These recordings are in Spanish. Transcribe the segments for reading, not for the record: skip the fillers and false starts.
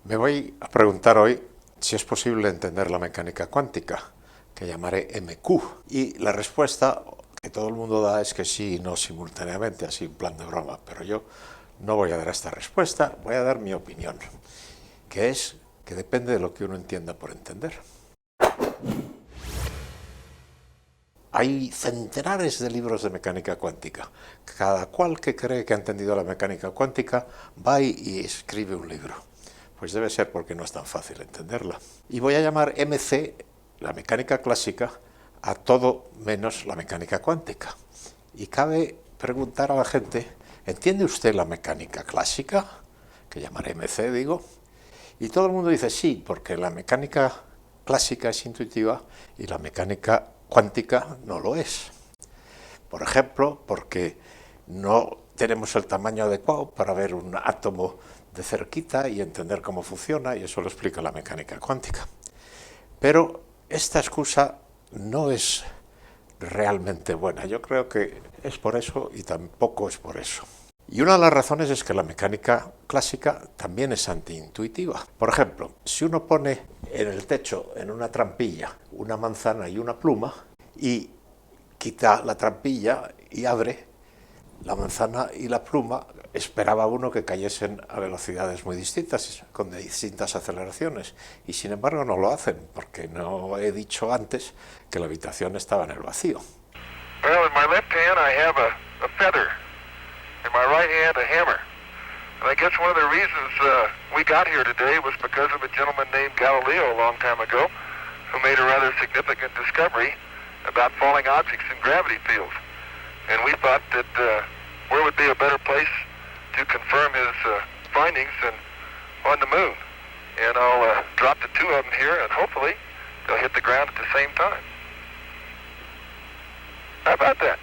Me voy a preguntar hoy si es posible entender la mecánica cuántica, que llamaré MQ. Y la respuesta que todo el mundo da es que sí y no simultáneamente, así en plan de broma. Pero yo no voy a dar esta respuesta, voy a dar mi opinión, que es que depende de lo que uno entienda por entender. Hay centenares de libros de mecánica cuántica. Cada cual que cree que ha entendido la mecánica cuántica va y escribe un libro. Pues debe ser porque no es tan fácil entenderla. Y voy a llamar MC, la mecánica clásica, a todo menos la mecánica cuántica. Y cabe preguntar a la gente, ¿entiende usted la mecánica clásica? Que llamaré MC, digo. Y todo el mundo dice sí, porque la mecánica clásica es intuitiva y la mecánica cuántica no lo es. Por ejemplo, porque no tenemos el tamaño adecuado para ver un átomo de cerquita y entender cómo funciona, y eso lo explica la mecánica cuántica. Pero esta excusa no es realmente buena. Yo creo que es por eso y tampoco es por eso. Y una de las razones es que la mecánica clásica también es antiintuitiva. Por ejemplo, si uno pone en el techo, en una trampilla, una manzana y una pluma, y quita la trampilla y abre la manzana y la pluma, esperaba uno que cayesen a velocidades muy distintas, con distintas aceleraciones, y sin embargo no lo hacen, porque no he dicho antes que la habitación estaba en el vacío. Well, in my left hand I have a feather. In my right hand, a hammer. And I guess one of the reasons we got here today was because of a gentleman named Galileo a long time ago, who made a rather significant discovery about falling objects in gravity fields. And we thought that where would be a better place to confirm his findings than on the moon. And I'll drop the two of them here, and hopefully they'll hit the ground at the same time. How about that?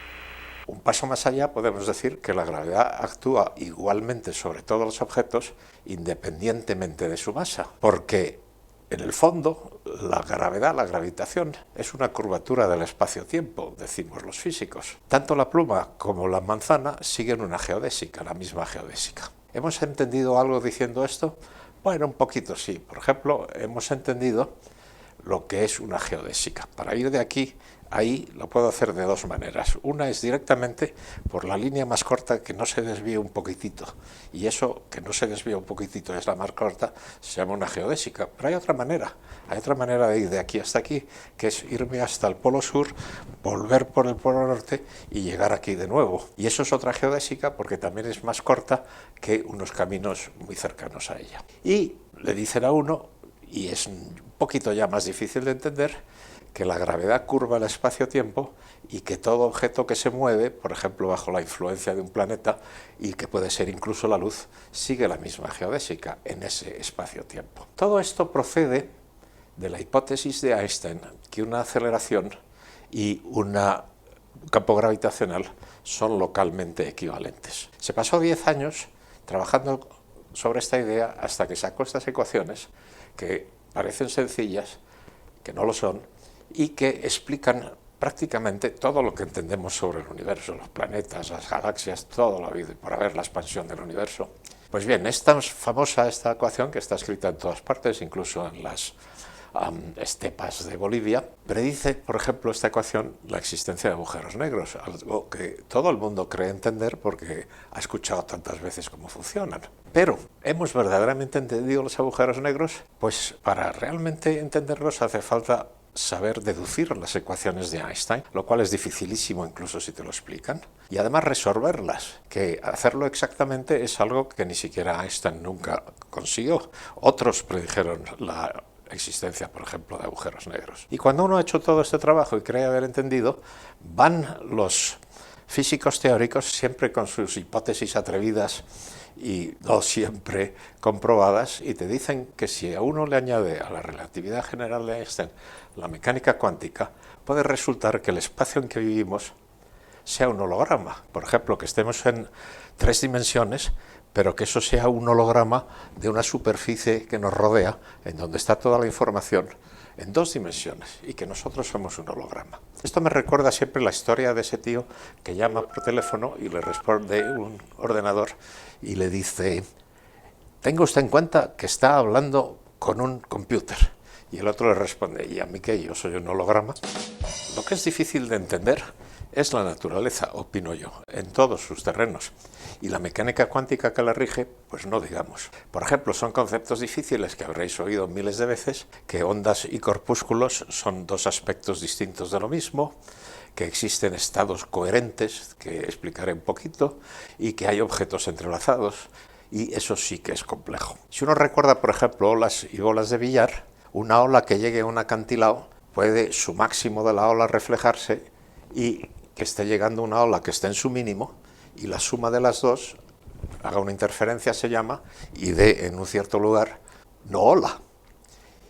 Un paso más allá podemos decir que la gravedad actúa igualmente sobre todos los objetos independientemente de su masa, porque en el fondo la gravedad, la gravitación, es una curvatura del espacio-tiempo, decimos los físicos. Tanto la pluma como la manzana siguen una geodésica, la misma geodésica. ¿Hemos entendido algo diciendo esto? Bueno, un poquito sí. Por ejemplo, hemos entendido lo que es una geodésica. Para ir de aquí a ahí lo puedo hacer de dos maneras. Una es directamente por la línea más corta que no se desvíe un poquitito, y eso que no se desvía un poquitito es la más corta, se llama una geodésica. Pero hay otra manera de ir de aquí hasta aquí, que es irme hasta el polo sur, volver por el polo norte y llegar aquí de nuevo. Y eso es otra geodésica porque también es más corta que unos caminos muy cercanos a ella. Y le dicen a uno, y es un poquito ya más difícil de entender, que la gravedad curva el espacio-tiempo y que todo objeto que se mueve, por ejemplo bajo la influencia de un planeta, y que puede ser incluso la luz, sigue la misma geodésica en ese espacio-tiempo. Todo esto procede de la hipótesis de Einstein que una aceleración y un campo gravitacional son localmente equivalentes. Se pasó 10 años trabajando sobre esta idea hasta que sacó estas ecuaciones que parecen sencillas, que no lo son, y que explican prácticamente todo lo que entendemos sobre el universo, los planetas, las galaxias, todo lo habido y por haber, la expansión del universo. Pues bien, es tan famosa esta ecuación que está escrita en todas partes, incluso en las estepas de Bolivia. Predice, por ejemplo, esta ecuación la existencia de agujeros negros, algo que todo el mundo cree entender porque ha escuchado tantas veces cómo funcionan. Pero, ¿hemos verdaderamente entendido los agujeros negros? Pues para realmente entenderlos hace falta saber deducir las ecuaciones de Einstein, lo cual es dificilísimo incluso si te lo explican, y además resolverlas, que hacerlo exactamente es algo que ni siquiera Einstein nunca consiguió. Otros predijeron la existencia, por ejemplo, de agujeros negros. Y cuando uno ha hecho todo este trabajo y cree haber entendido, van los físicos teóricos, siempre con sus hipótesis atrevidas y no siempre comprobadas, y te dicen que si a uno le añade a la relatividad general de Einstein la mecánica cuántica, puede resultar que el espacio en que vivimos sea un holograma. Por ejemplo, que estemos en 3 dimensiones, pero que eso sea un holograma de una superficie que nos rodea, en donde está toda la información, en 2 dimensiones, y que nosotros somos un holograma. Esto me recuerda siempre la historia de ese tío que llama por teléfono y le responde un ordenador y le dice: tenga usted en cuenta que está hablando con un computer. Y el otro le responde, ¿y a mí qué? Yo soy un holograma. Lo que es difícil de entender es la naturaleza, opino yo, en todos sus terrenos. Y la mecánica cuántica que la rige, pues no digamos. Por ejemplo, son conceptos difíciles que habréis oído miles de veces, que ondas y corpúsculos son dos aspectos distintos de lo mismo, que existen estados coherentes, que explicaré un poquito, y que hay objetos entrelazados, y eso sí que es complejo. Si uno recuerda, por ejemplo, olas y bolas de billar, una ola que llegue a un acantilado puede su máximo de la ola reflejarse y que esté llegando una ola que esté en su mínimo y la suma de las dos haga una interferencia, se llama, y dé en un cierto lugar no ola.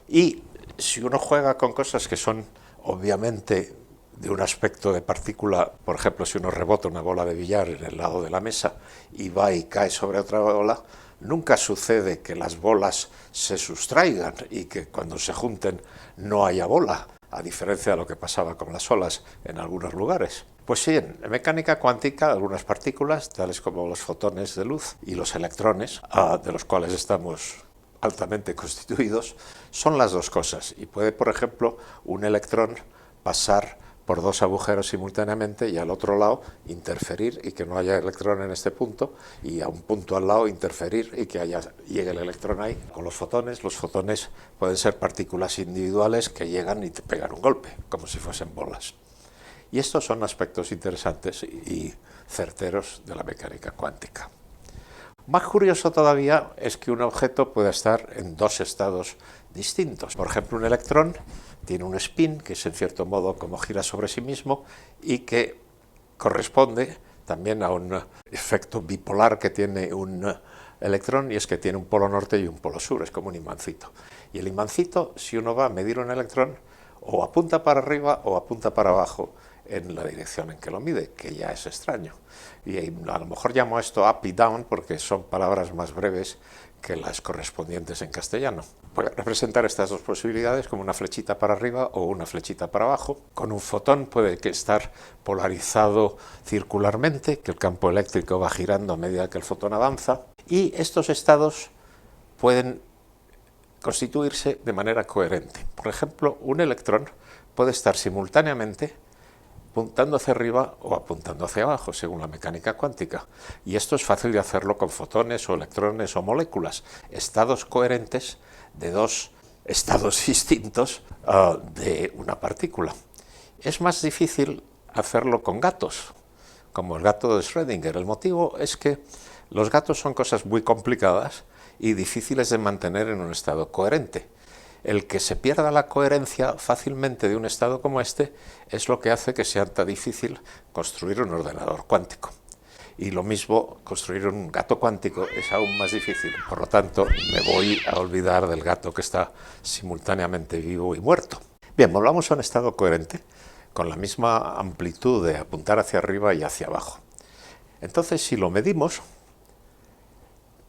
Y si uno juega con cosas que son obviamente de un aspecto de partícula, por ejemplo, si uno rebota una bola de billar en el lado de la mesa y va y cae sobre otra bola, nunca sucede que las bolas se sustraigan y que cuando se junten no haya bola, a diferencia de lo que pasaba con las olas en algunos lugares. Pues sí, en mecánica cuántica, algunas partículas, tales como los fotones de luz y los electrones, de los cuales estamos altamente constituidos, son las dos cosas. Y puede, por ejemplo, un electrón pasar por dos agujeros simultáneamente y al otro lado interferir y que no haya electrón en este punto, y a un punto al lado interferir y que llegue el electrón ahí. Con los fotones pueden ser partículas individuales que llegan y te pegan un golpe, como si fuesen bolas. Y estos son aspectos interesantes y certeros de la mecánica cuántica. Más curioso todavía es que un objeto puede estar en dos estados distintos. Por ejemplo, un electrón tiene un spin, que es en cierto modo como gira sobre sí mismo, y que corresponde también a un efecto bipolar que tiene un electrón, y es que tiene un polo norte y un polo sur, es como un imancito. Y el imancito, si uno va a medir un electrón, o apunta para arriba o apunta para abajo en la dirección en que lo mide, que ya es extraño. Y a lo mejor llamo esto up y down porque son palabras más breves que las correspondientes en castellano. Voy a representar estas dos posibilidades como una flechita para arriba o una flechita para abajo. Con un fotón puede estar polarizado circularmente, que el campo eléctrico va girando a medida que el fotón avanza, y estos estados pueden constituirse de manera coherente. Por ejemplo, un electrón puede estar simultáneamente apuntando hacia arriba o apuntando hacia abajo, según la mecánica cuántica. Y esto es fácil de hacerlo con fotones o electrones o moléculas, estados coherentes de dos estados distintos de una partícula. Es más difícil hacerlo con gatos, como el gato de Schrödinger. El motivo es que los gatos son cosas muy complicadas y difíciles de mantener en un estado coherente. El que se pierda la coherencia fácilmente de un estado como este es lo que hace que sea tan difícil construir un ordenador cuántico. Y lo mismo, construir un gato cuántico es aún más difícil. Por lo tanto, me voy a olvidar del gato que está simultáneamente vivo y muerto. Bien, volvamos a un estado coherente, con la misma amplitud de apuntar hacia arriba y hacia abajo. Entonces, si lo medimos,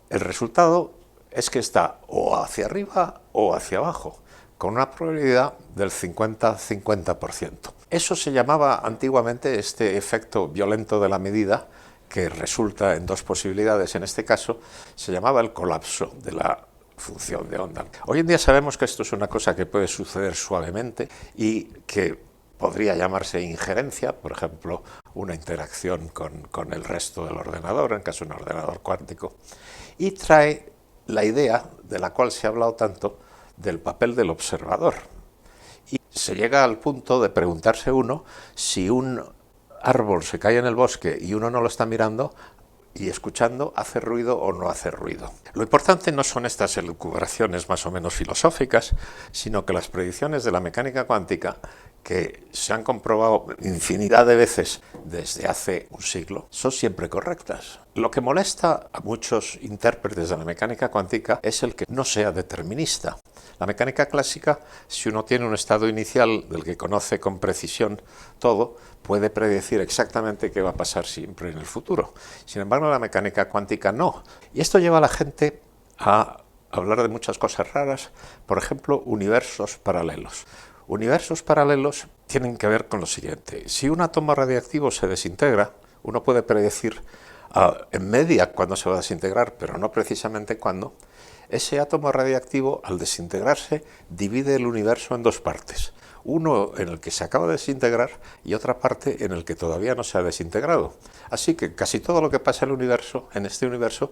el resultado es que está o hacia arriba o hacia abajo, con una probabilidad del 50-50%. Eso se llamaba antiguamente, este efecto violento de la medida, que resulta en dos posibilidades en este caso, se llamaba el colapso de la función de onda. Hoy en día sabemos que esto es una cosa que puede suceder suavemente y que podría llamarse injerencia, por ejemplo, una interacción con el resto del ordenador, en caso de un ordenador cuántico, y trae la idea de la cual se ha hablado tanto del papel del observador. Y se llega al punto de preguntarse uno si un árbol se cae en el bosque y uno no lo está mirando y escuchando, ¿hace ruido o no hace ruido? Lo importante no son estas elucubraciones más o menos filosóficas, sino que las predicciones de la mecánica cuántica, que se han comprobado infinidad de veces desde hace un siglo, son siempre correctas. Lo que molesta a muchos intérpretes de la mecánica cuántica es el que no sea determinista. La mecánica clásica, si uno tiene un estado inicial del que conoce con precisión todo, puede predecir exactamente qué va a pasar siempre en el futuro. Sin embargo, la mecánica cuántica no. Y esto lleva a la gente a hablar de muchas cosas raras, por ejemplo, universos paralelos. Universos paralelos tienen que ver con lo siguiente. Si un átomo radiactivo se desintegra, uno puede predecir en media cuándo se va a desintegrar, pero no precisamente cuándo. Ese átomo radiactivo, al desintegrarse, divide el universo en dos partes. Uno en el que se acaba de desintegrar y otra parte en el que todavía no se ha desintegrado. Así que casi todo lo que pasa en este universo,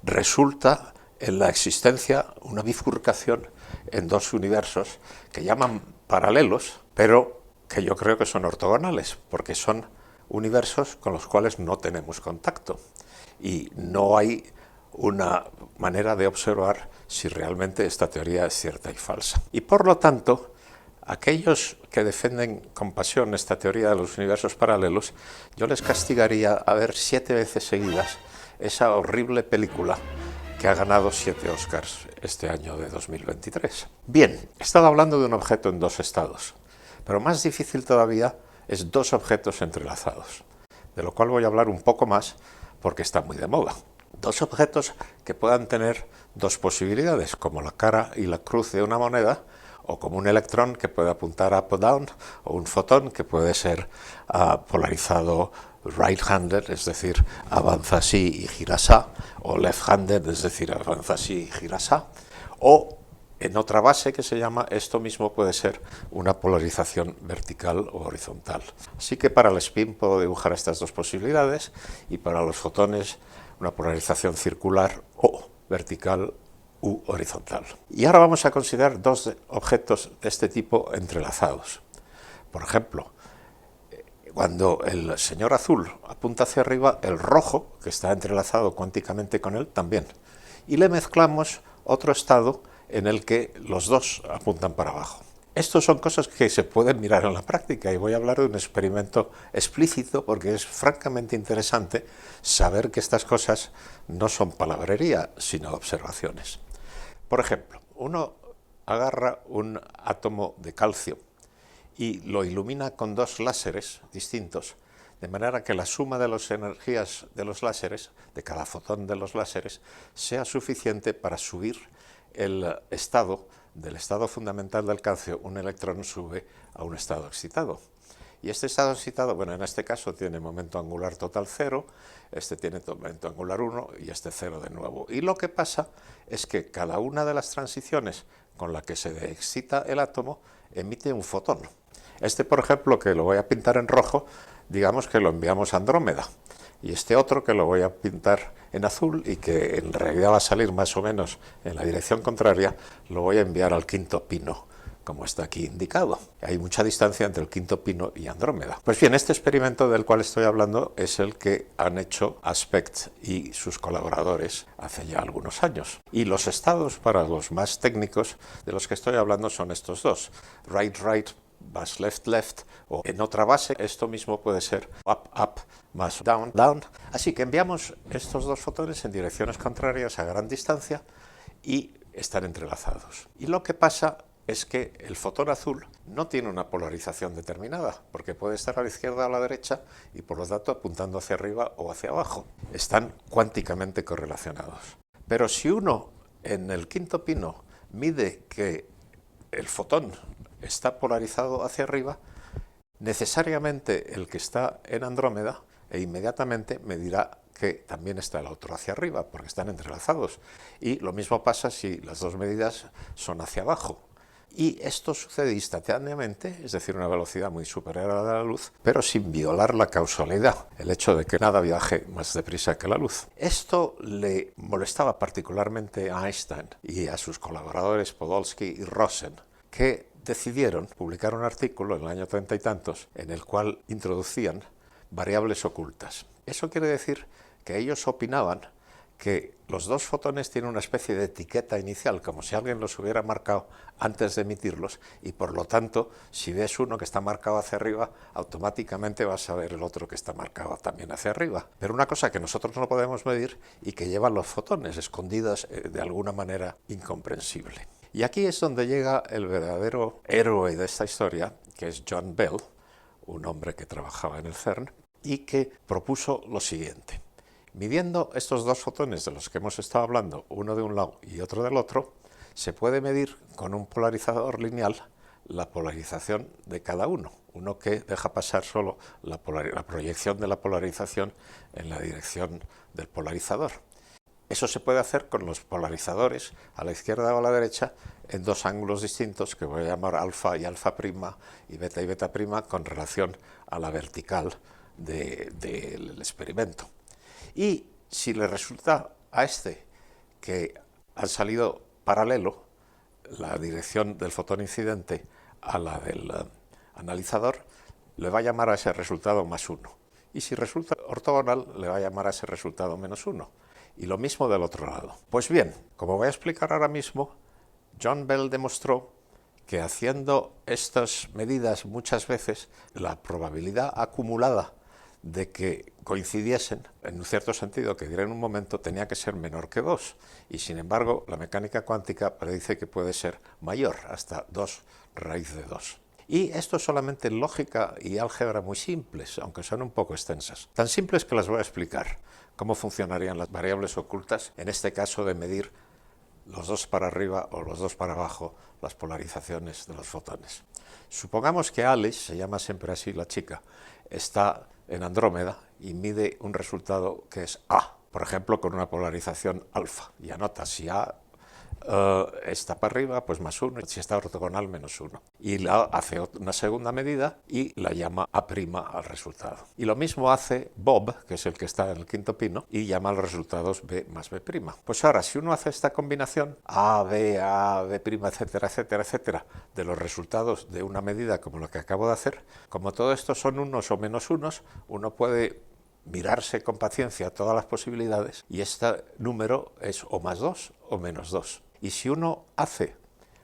resulta en la existencia una bifurcación en dos universos que llaman paralelos, pero que yo creo que son ortogonales, porque son universos con los cuales no tenemos contacto y no hay una manera de observar si realmente esta teoría es cierta y falsa. Y por lo tanto, aquellos que defienden con pasión esta teoría de los universos paralelos, yo les castigaría a ver 7 veces seguidas esa horrible película que ha ganado 7 Oscars este año de 2023. Bien, he estado hablando de un objeto en dos estados, pero más difícil todavía es dos objetos entrelazados, de lo cual voy a hablar un poco más porque está muy de moda. Dos objetos que puedan tener dos posibilidades, como la cara y la cruz de una moneda, o como un electrón que puede apuntar up o down, o un fotón que puede ser polarizado right-handed, es decir, avanza así y gira así, o left-handed, es decir, avanza así y gira así, o en otra base que se llama, esto mismo puede ser una polarización vertical o horizontal. Así que para el spin puedo dibujar estas dos posibilidades y para los fotones una polarización circular o vertical u horizontal. Y ahora vamos a considerar dos objetos de este tipo entrelazados. Por ejemplo, cuando el señor azul apunta hacia arriba, el rojo, que está entrelazado cuánticamente con él, también. Y le mezclamos otro estado en el que los dos apuntan para abajo. Estas son cosas que se pueden mirar en la práctica y voy a hablar de un experimento explícito porque es francamente interesante saber que estas cosas no son palabrería, sino observaciones. Por ejemplo, uno agarra un átomo de calcio y lo ilumina con dos láseres distintos, de manera que la suma de las energías de los láseres, de cada fotón de los láseres, sea suficiente para subir el estado. Del estado fundamental del calcio, un electrón sube a un estado excitado. Y este estado excitado, bueno, en este caso tiene momento angular total 0, este tiene momento angular 1 y este 0 de nuevo. Y lo que pasa es que cada una de las transiciones con la que se excita el átomo emite un fotón. Este, por ejemplo, que lo voy a pintar en rojo, digamos que lo enviamos a Andrómeda. Y este otro que lo voy a pintar en azul y que en realidad va a salir más o menos en la dirección contraria, lo voy a enviar al quinto Pino, como está aquí indicado. Hay mucha distancia entre el quinto Pino y Andrómeda. Pues bien, este experimento del cual estoy hablando es el que han hecho Aspect y sus colaboradores hace ya algunos años. Y los estados, para los más técnicos de los que estoy hablando, son estos dos: right-right más left-left, o en otra base esto mismo puede ser up-up más down-down. Así que enviamos estos dos fotones en direcciones contrarias a gran distancia y están entrelazados. Y lo que pasa es que el fotón azul no tiene una polarización determinada, porque puede estar a la izquierda o a la derecha y por lo tanto apuntando hacia arriba o hacia abajo. Están cuánticamente correlacionados. Pero si uno en el quinto Pino mide que el fotón está polarizado hacia arriba, necesariamente el que está en Andrómeda inmediatamente me dirá que también está el otro hacia arriba, porque están entrelazados. Y lo mismo pasa si las dos medidas son hacia abajo. Y esto sucede instantáneamente, es decir, una velocidad muy superior a la luz, pero sin violar la causalidad, el hecho de que nada viaje más deprisa que la luz. Esto le molestaba particularmente a Einstein y a sus colaboradores Podolsky y Rosen, que decidieron publicar un artículo en el año 30 y tantos en el cual introducían variables ocultas. Eso quiere decir que ellos opinaban que los dos fotones tienen una especie de etiqueta inicial, como si alguien los hubiera marcado antes de emitirlos, y por lo tanto, si ves uno que está marcado hacia arriba, automáticamente vas a ver el otro que está marcado también hacia arriba. Pero una cosa que nosotros no podemos medir y que llevan los fotones escondidas de alguna manera incomprensible. Y aquí es donde llega el verdadero héroe de esta historia, que es John Bell, un hombre que trabajaba en el CERN, y que propuso lo siguiente. Midiendo estos dos fotones de los que hemos estado hablando, uno de un lado y otro del otro, se puede medir con un polarizador lineal la polarización de cada uno que deja pasar solo la proyección de la polarización en la dirección del polarizador. Eso se puede hacer con los polarizadores a la izquierda o a la derecha en dos ángulos distintos que voy a llamar alfa y alfa prima y beta prima con relación a la vertical del experimento. Y si le resulta a este que han salido paralelo la dirección del fotón incidente a la del analizador, le va a llamar a ese resultado +1. Y si resulta ortogonal, le va a llamar a ese resultado -1. Y lo mismo del otro lado. Pues bien, como voy a explicar ahora mismo, John Bell demostró que haciendo estas medidas muchas veces, la probabilidad acumulada de que coincidiesen, en un cierto sentido, que diera en un momento, tenía que ser menor que 2. Y sin embargo, la mecánica cuántica predice que puede ser mayor, hasta 2 raíz de 2. Y esto es solamente lógica y álgebra muy simples, aunque son un poco extensas. Tan simples que las voy a explicar. Cómo funcionarían las variables ocultas, en este caso de medir los dos para arriba o los dos para abajo, las polarizaciones de los fotones. Supongamos que Alice, se llama siempre así la chica, está en Andrómeda y mide un resultado que es A, por ejemplo, con una polarización alfa. Y anota si A está para arriba, pues +1, si está ortogonal, -1. Y la hace una segunda medida y la llama A' al resultado. Y lo mismo hace Bob, que es el que está en el quinto pino, y llama a los resultados B más B'. Pues ahora, si uno hace esta combinación, A, B, etcétera, etcétera, etcétera, de los resultados de una medida como la que acabo de hacer, como todo esto son unos o menos unos, uno puede mirarse con paciencia todas las posibilidades y este número es o +2 o -2. Y si uno hace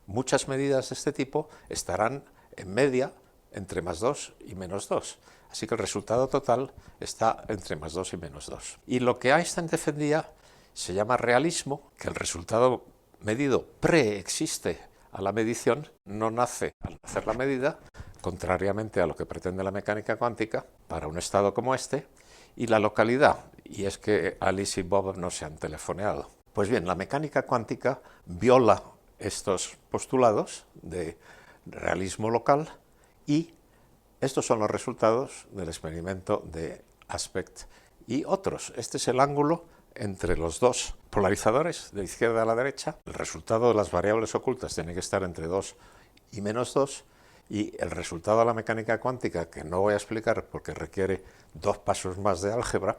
muchas medidas de este tipo, estarán en media entre +2 y -2. Así que el resultado total está entre +2 y -2. Y lo que Einstein defendía se llama realismo, que el resultado medido preexiste a la medición, no nace al hacer la medida, contrariamente a lo que pretende la mecánica cuántica para un estado como este, y la localidad, y es que Alice y Bob no se han telefoneado. Pues bien, la mecánica cuántica viola estos postulados de realismo local y estos son los resultados del experimento de Aspect y otros. Este es el ángulo entre los dos polarizadores de izquierda a la derecha. El resultado de las variables ocultas tiene que estar entre 2 y -2 y el resultado de la mecánica cuántica, que no voy a explicar porque requiere 2 pasos más de álgebra,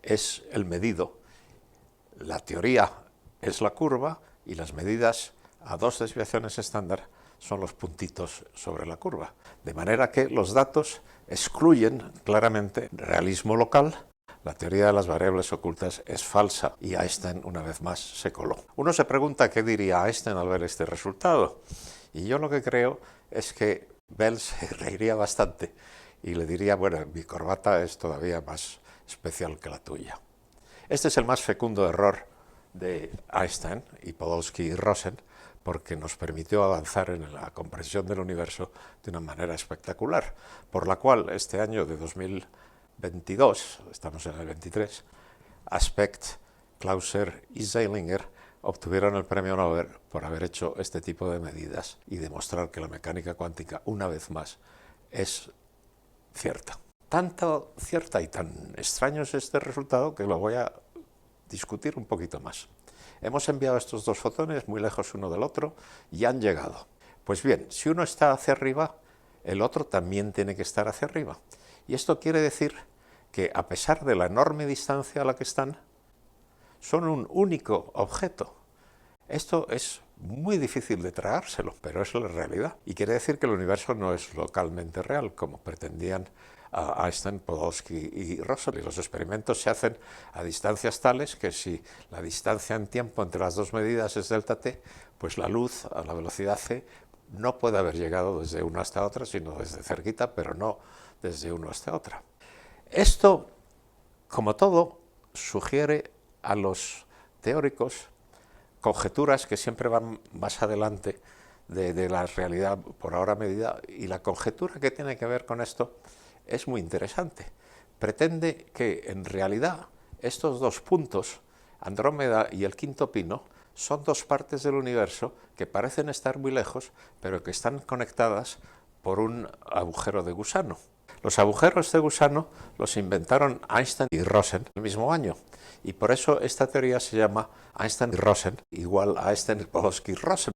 es el medido. La teoría es la curva y las medidas a 2 desviaciones estándar son los puntitos sobre la curva. De manera que los datos excluyen claramente realismo local, la teoría de las variables ocultas es falsa y Einstein una vez más se coló. Uno se pregunta qué diría Einstein al ver este resultado y yo lo que creo es que Bell se reiría bastante y le diría, bueno, mi corbata es todavía más especial que la tuya. Este es el más fecundo error de Einstein y Podolsky y Rosen porque nos permitió avanzar en la comprensión del universo de una manera espectacular, por la cual este año de 2022, estamos en el 23, Aspect, Clauser y Zeilinger obtuvieron el premio Nobel por haber hecho este tipo de medidas y demostrar que la mecánica cuántica, una vez más, es cierta. Tanto cierta y tan extraño es este resultado que lo voy a discutir un poquito más. Hemos enviado estos dos fotones muy lejos uno del otro y han llegado. Pues bien, si uno está hacia arriba, el otro también tiene que estar hacia arriba. Y esto quiere decir que a pesar de la enorme distancia a la que están, son un único objeto. Esto es muy difícil de tragárselo, pero es la realidad. Y quiere decir que el universo no es localmente real, como pretendían Einstein, Podolsky y Rosen. Y los experimentos se hacen a distancias tales que si la distancia en tiempo entre las dos medidas es delta t, pues la luz a la velocidad c no puede haber llegado desde una hasta otra, sino desde cerquita, pero no desde uno hasta otra. Esto, como todo, sugiere a los teóricos conjeturas que siempre van más adelante de la realidad por ahora medida, y la conjetura que tiene que ver con esto es muy interesante. Pretende que en realidad estos dos puntos, Andrómeda y el quinto pino, son dos partes del universo que parecen estar muy lejos, pero que están conectadas por un agujero de gusano. Los agujeros de gusano los inventaron Einstein y Rosen el mismo año, y por eso esta teoría se llama Einstein y Rosen igual a Einstein-Podolsky-Rosen,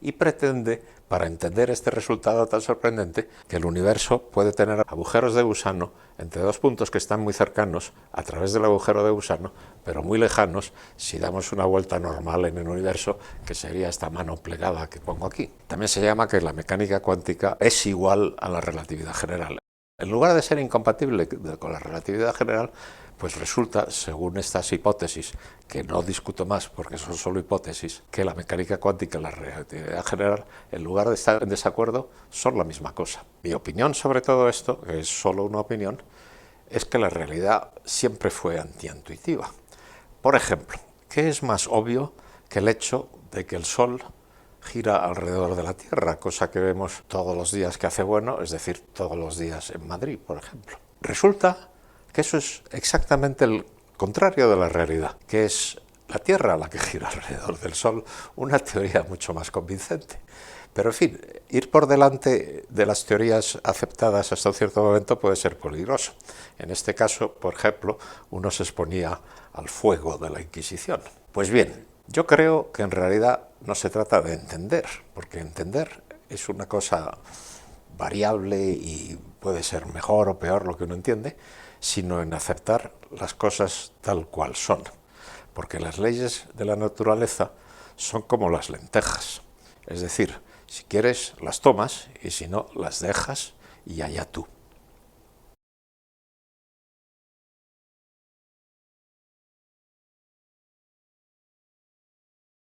y pretende, para entender este resultado tan sorprendente, que el universo puede tener agujeros de gusano entre dos puntos que están muy cercanos a través del agujero de gusano, pero muy lejanos si damos una vuelta normal en el universo, que sería esta mano plegada que pongo aquí. También se llama que la mecánica cuántica es igual a la relatividad general. En lugar de ser incompatible con la relatividad general, pues resulta, según estas hipótesis, que no discuto más porque son solo hipótesis, que la mecánica cuántica y la relatividad general, en lugar de estar en desacuerdo, son la misma cosa. Mi opinión sobre todo esto, que es solo una opinión, es que la realidad siempre fue antiintuitiva. Por ejemplo, ¿qué es más obvio que el hecho de que el Sol gira alrededor de la Tierra, cosa que vemos todos los días que hace bueno, es decir, todos los días en Madrid, por ejemplo? Resulta que eso es exactamente el contrario de la realidad, que es la Tierra la que gira alrededor del Sol, una teoría mucho más convincente. Pero en fin, ir por delante de las teorías aceptadas hasta un cierto momento puede ser peligroso. En este caso, por ejemplo, uno se exponía al fuego de la Inquisición. Pues bien, yo creo que en realidad no se trata de entender, porque entender es una cosa variable y puede ser mejor o peor lo que uno entiende, sino en aceptar las cosas tal cual son. Porque las leyes de la naturaleza son como las lentejas. Es decir, si quieres las tomas y si no las dejas y allá tú.